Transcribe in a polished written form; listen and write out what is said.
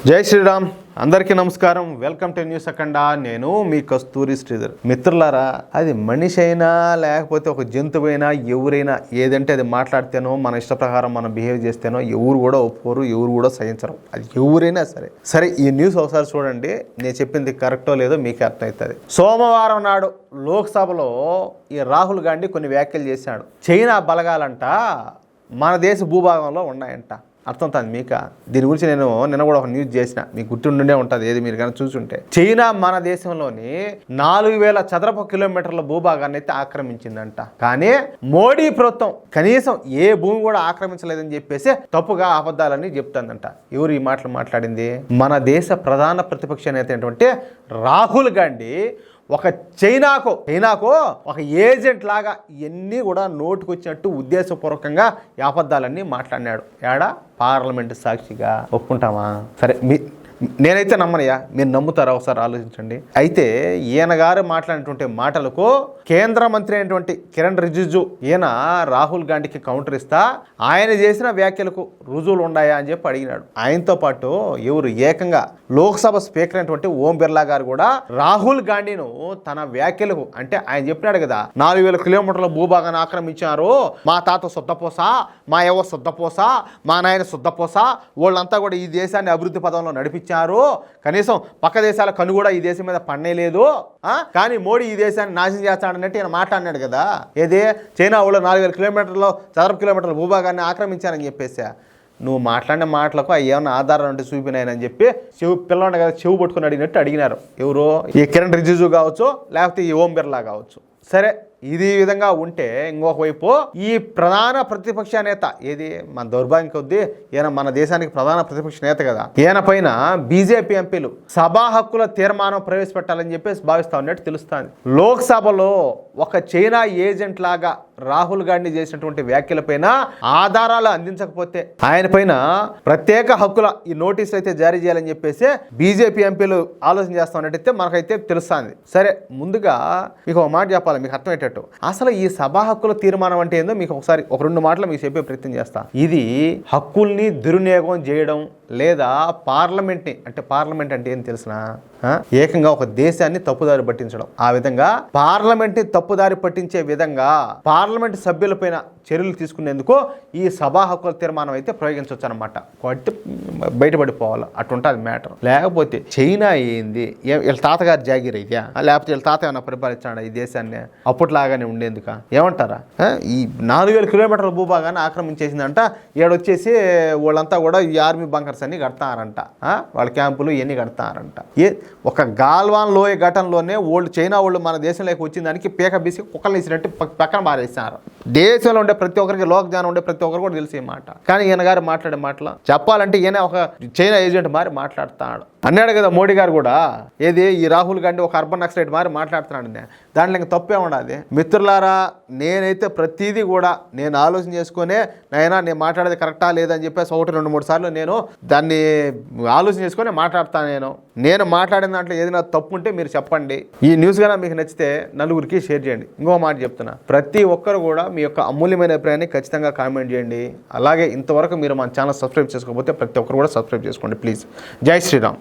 జై శ్రీరామ్. అందరికీ నమస్కారం. Welcome to news Akhanda. నేను మీ కస్తూరి శ్రీధర్. మిత్రులారా, అది మనిషి అయినా లేకపోతే ఒక జంతువు అయినా ఎవరైనా ఏదంటే అది మాట్లాడితేనో మన ఇష్ట ప్రకారం మనం బిహేవ్ చేస్తేనో ఎవరు కూడా ఒప్పుకోరు, ఎవరు కూడా సహించరు. అది ఎవరైనా సరే ఈ న్యూస్ ఒకసారి చూడండి. నేను చెప్పింది కరెక్టో లేదో మీకు అర్థమవుతుంది. సోమవారం నాడు లోక్సభలో ఈ రాహుల్ గాంధీ కొన్ని వ్యాఖ్యలు చేశాడు. చైనా బలగాలంట మన దేశ భూభాగంలో ఉన్నాయంట. అర్థమవుతుంది మీకు? దీని గురించి నేను నిన్న కూడా ఒక న్యూస్ చేసిన, మీకు గుర్తుండే ఉంటుంది. ఏది మీరు కానీ చూసుంటే, చైనా మన దేశంలోని 4000 చదరపు కిలోమీటర్ల భూభాగాన్ని అయితే ఆక్రమించిందంట. కానీ మోడీ ప్రభుత్వం కనీసం ఏ భూమి కూడా ఆక్రమించలేదని చెప్పేసి తప్పుగా అబద్ధాలని చెప్తుందంట. ఎవరు ఈ మాటలు మాట్లాడింది? మన దేశ ప్రధాన ప్రతిపక్ష నేత అయినటువంటి రాహుల్ గాంధీ ఒక చైనాకు ఒక ఏజెంట్ లాగా ఇవన్నీ కూడా నోటుకొచ్చినట్టు ఉద్దేశపూర్వకంగా ఈ అబద్ధాలన్నీ మాట్లాడినాడు. ఏడా పార్లమెంటు సాక్షిగా ఒప్పుకుంటామా? సరే, నేనైతే నమ్మనయ్యా, మీరు నమ్ముతారా? ఒకసారి ఆలోచించండి. అయితే ఈయన గారు మాట్లాడినటువంటి మాటలకు కేంద్ర మంత్రి అయినటువంటి కిరణ్ రిజిజు ఈయన రాహుల్ గాంధీకి కౌంటర్ ఇస్తా ఆయన చేసిన వ్యాఖ్యలకు రుజువులు ఉన్నాయా అని చెప్పి అడిగినాడు. ఆయనతో పాటు ఎవరు ఏకంగా లోక్సభ స్పీకర్ అయినటువంటి ఓం బిర్లా గారు కూడా రాహుల్ గాంధీను తన వ్యాఖ్యలకు, అంటే ఆయన చెప్పినాడు కదా 4000 కిలోమీటర్ల భూభాగాన్ని ఆక్రమించారు, మా తాత శుద్ధపోస, మా యవ్వ శుద్ధపోస, మా నాయన శుద్ధపోస, వాళ్ళంతా కూడా ఈ దేశాన్ని అభివృద్ధి పదంలో నడిపించారు, కనీసం పక్క దేశాల కన్ను కూడా ఈ దేశం మీద పన్నేలేదు, కానీ మోడీ ఈ దేశాన్ని నాశనం చేస్తాడన్నట్టు ఈయన మాట్లాడినాడు కదా. ఏదే చైనా వాళ్ళు 4000 చదరపు కిలోమీటర్ల భూభాగాన్ని ఆక్రమించారని చెప్పేసా. నువ్వు మాట్లాడిన మాటలకు ఏమన్నా ఆధారం అంటే చూపినాయని చెప్పి పిల్లవాడిని కదా చెవు పట్టుకుని అడిగినట్టు అడిగినారు. ఎవరు? ఈ కిరణ్ రిజిజు కావచ్చు, లేకపోతే ఈ ఓం బిర్లా కావచ్చు. సరే, ఇది విధంగా ఉంటే ఇంకొక వైపు ఈ ప్రధాన ప్రతిపక్ష నేత, ఏది మన దౌర్భాగ్యం కొద్దీ ఈయన మన దేశానికి ప్రధాన ప్రతిపక్ష నేత కదా, ఈయన పైన బీజేపీ ఎంపీలు సభా హక్కుల తీర్మానం ప్రవేశపెట్టాలని చెప్పేసి భావిస్తా ఉన్నట్టు తెలుస్తుంది. లోక్సభలో ఒక చైనా ఏజెంట్ లాగా రాహుల్ గాంధీ చేసినటువంటి వ్యాఖ్యలపైన ఆధారాలు అందించకపోతే ఆయన పైన ప్రత్యేక హక్కుల ఈ నోటీసులు అయితే జారీ చేయాలని చెప్పేసి బీజేపీ ఎంపీలు ఆలోచన చేస్తా ఉన్నట్టయితే మనకైతే తెలుస్తుంది. సరే, ముందుగా మీకు ఒక మాట చెప్పాలి, మీకు అర్థమయ్యేటట్టు. అసలు ఈ సభా హక్కుల తీర్మానం అంటే ఏందో మీకు ఒకసారి ఒక 2 మాటలు మీకు చెప్పే ప్రయత్నం చేస్తా. ఇది హక్కుల్ని దుర్వినియోగం చేయడం లేదా పార్లమెంట్ అంటే ఏం తెలిసిన ఏకంగా ఒక దేశాన్ని తప్పుదారి పట్టించడం. ఆ విధంగా పార్లమెంట్ని తప్పుదారి పట్టించే విధంగా పార్లమెంట్ సభ్యులపైన చర్యలు తీసుకునేందుకు ఈ సభా హక్కుల తీర్మానం అయితే ప్రయోగించవచ్చు అనమాట. కాబట్టి బయటపడిపోవాలి, అటుంటుంది మ్యాటర్. లేకపోతే చైనా ఏంది, వీళ్ళ తాతగారి జాగిర్ అయ్యా, లేకపోతే వీళ్ళ తాత ఏమైనా పరిపాలించాడు ఈ దేశాన్ని అప్పట్లాగానే ఉండేందుక? ఏమంటారా? ఈ 4000 కిలోమీటర్ల భూభాగాన్ని ఆక్రమించేసిందంట. ఏడొచ్చేసి వాళ్ళంతా కూడా ఈ ఆర్మీ బంకర్స్ అన్ని కడతారంట, వాళ్ళ క్యాంపులు ఇవన్నీ కడతారంట. ఒక గాల్వాన్ లోయ ఘటనలోనే చైనా వాళ్ళు మన దేశంలోకి వచ్చిన దానికి పీక బీసి కుక్కలు వేసినట్టు పక్కన పారేస్తున్నారు. దేశంలో ఉండే ప్రతి ఒక్కరికి, లోక జ్ఞానం ఉండే ప్రతి ఒక్కరు కూడా తెలిసే మాట. కానీ ఈయన గారు మాట్లాడే మాటలు చెప్పాలంటే ఈయన ఒక చైనా ఏజెంట్ మారి మాట్లాడుతున్నాడు. అన్నాడు కదా మోడీ గారు కూడా, ఏది ఈ రాహుల్ గాంధీ ఒక అర్బన్ నక్సలైట్ మారి మాట్లాడుతున్నాడు. దాంట్లో ఇంకా తప్పే ఉండదు. మిత్రులారా, నేనైతే ప్రతిదీ కూడా నేను ఆలోచన చేసుకునే నేను మాట్లాడేది కరెక్టా లేదని చెప్పేసి 1-2-3 సార్లు నేను దాన్ని ఆలోచన చేసుకొని మాట్లాడతాను. నేను మాట్లాడిన దాంట్లో ఏదైనా తప్పు ఉంటే మీరు చెప్పండి. ఈ న్యూస్ కన్నా మీకు నచ్చితే నలుగురికి షేర్ చేయండి. ఇంకో మాట చెప్తున్నా, ప్రతి ఒక్కరు కూడా మీ యొక్క అమూల్యమైన అభిప్రాయాన్ని ఖచ్చితంగా కామెంట్ చేయండి. అలాగే ఇంతవరకు మీరు మన ఛానల్ సబ్స్క్రైబ్ చేసుకోకపోతే ప్రతి ఒక్కరు కూడా సబ్స్క్రైబ్ చేసుకోండి ప్లీజ్. జై శ్రీరామ్.